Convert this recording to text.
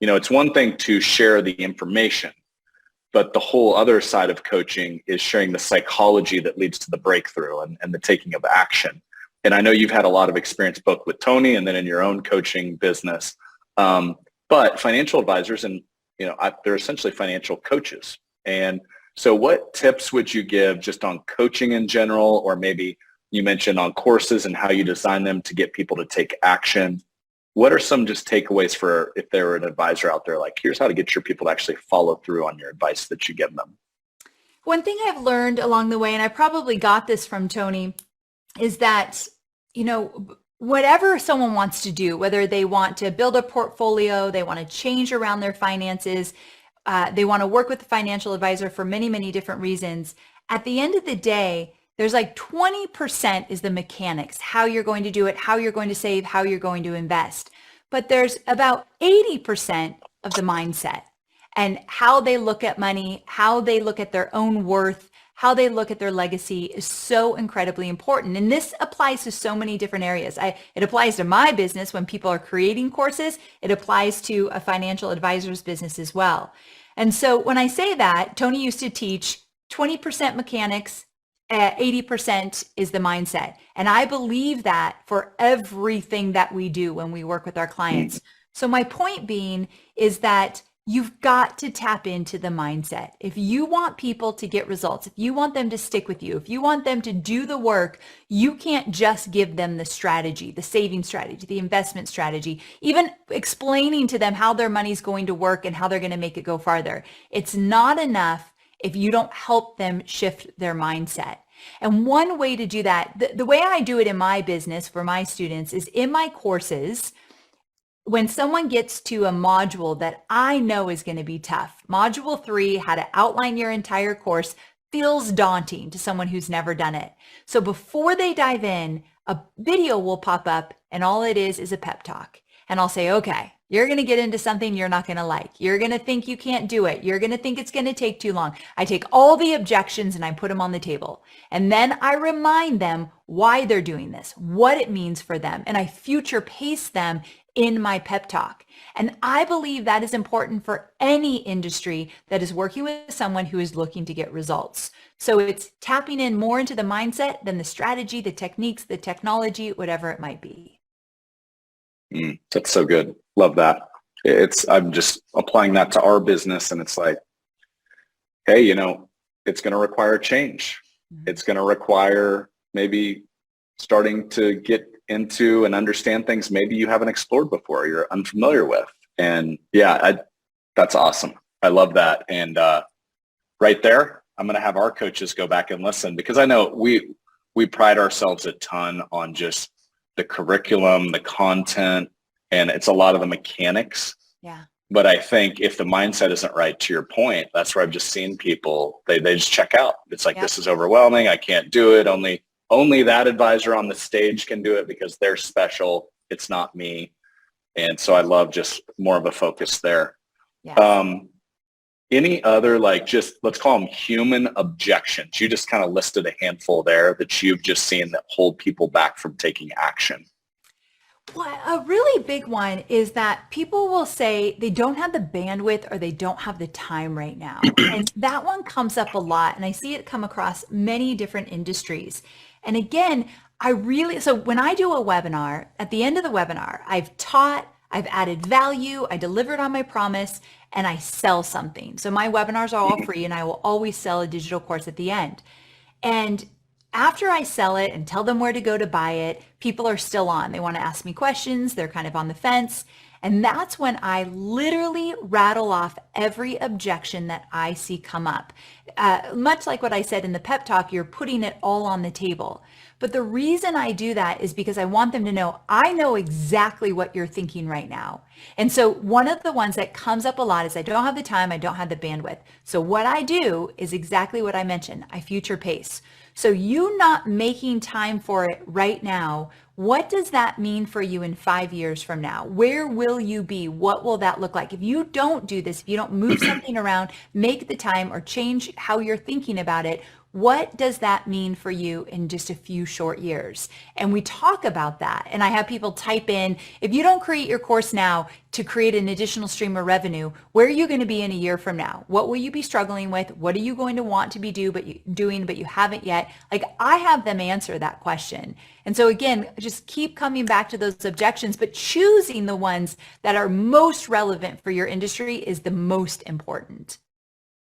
it's one thing to share the information, but the whole other side of coaching is sharing the psychology that leads to the breakthrough and the taking of action. And I know you've had a lot of experience both with Tony and then in your own coaching business. But financial advisors and, they're essentially financial coaches. And so what tips would you give just on coaching in general, or maybe you mentioned on courses and how you design them to get people to take action? What are some just takeaways for if there were an advisor out there, like here's how to get your people to actually follow through on your advice that you give them? One thing I've learned along the way, and I probably got this from Tony, is that, whatever someone wants to do, whether they want to build a portfolio, they want to change around their finances, they want to work with a financial advisor for many, many different reasons. At the end of the day, there's like 20% is the mechanics, how you're going to do it, how you're going to save, how you're going to invest. But there's about 80% of the mindset and how they look at money, how they look at their own worth, how they look at their legacy is so incredibly important. And this applies to so many different areas. It applies to my business when people are creating courses. It applies to a financial advisor's business as well. And so when I say that, Tony used to teach 20% mechanics, 80% is the mindset. And I believe that for everything that we do when we work with our clients. So my point being is that you've got to tap into the mindset. If you want people to get results, if you want them to stick with you, if you want them to do the work, you can't just give them the strategy, the saving strategy, the investment strategy, even explaining to them how their money's going to work and how they're going to make it go farther. It's not enough if you don't help them shift their mindset. And one way to do that, the way I do it in my business for my students is in my courses. When someone gets to a module that I know is going to be tough, module 3, how to outline your entire course, feels daunting to someone who's never done it. So before they dive in, a video will pop up and all it is a pep talk. And I'll say, okay, you're going to get into something you're not going to like. You're going to think you can't do it. You're going to think it's going to take too long. I take all the objections and I put them on the table. And then I remind them why they're doing this, what it means for them. And I future pace them in my pep talk. And I believe that is important for any industry that is working with someone who is looking to get results. So it's tapping in more into the mindset than the strategy, the techniques, the technology, whatever it might be. That's so good. Love that. I'm just applying that to our business, and it's like, hey, it's going to require change. It's going to require maybe starting to get into and understand things maybe you haven't explored before, you're unfamiliar with. And yeah, that's awesome. I love that. And right there, I'm going to have our coaches go back and listen, because I know we pride ourselves a ton on just the curriculum, the content, and it's a lot of the mechanics. Yeah. But I think if the mindset isn't right, to your point, that's where I've just seen people, they just check out. It's like, This is overwhelming. I can't do it. Only that advisor on the stage can do it because they're special. It's not me. And so I love just more of a focus there. Yes. Any other, just let's call them human objections? You just kind of listed a handful there that you've just seen that hold people back from taking action. Well, a really big one is that people will say they don't have the bandwidth or they don't have the time right now. And that one comes up a lot. And I see it come across many different industries. And again, so when I do a webinar, at the end of the webinar, I've taught, I've added value, I delivered on my promise, and I sell something. So my webinars are all free and I will always sell a digital course at the end. And after I sell it and tell them where to go to buy it, people are still on. They want to ask me questions. They're kind of on the fence. And that's when I literally rattle off every objection that I see come up. Much like what I said in the pep talk, you're putting it all on the table. But the reason I do that is because I want them to know, I know exactly what you're thinking right now. And so one of the ones that comes up a lot is I don't have the time, I don't have the bandwidth. So what I do is exactly what I mentioned. I future pace. So you not making time for it right now, what does that mean for you in 5 years from now? Where will you be? What will that look like? If you don't do this, if you don't move something around, make the time or change how you're thinking about it, what does that mean for you in just a few short years? And we talk about that. And I have people type in, if you don't create your course now to create an additional stream of revenue, where are you going to be in a year from now? What will you be struggling with? What are you going to want to be doing, but you haven't yet? Like, I have them answer that question. And so again, just keep coming back to those objections, but choosing the ones that are most relevant for your industry is the most important.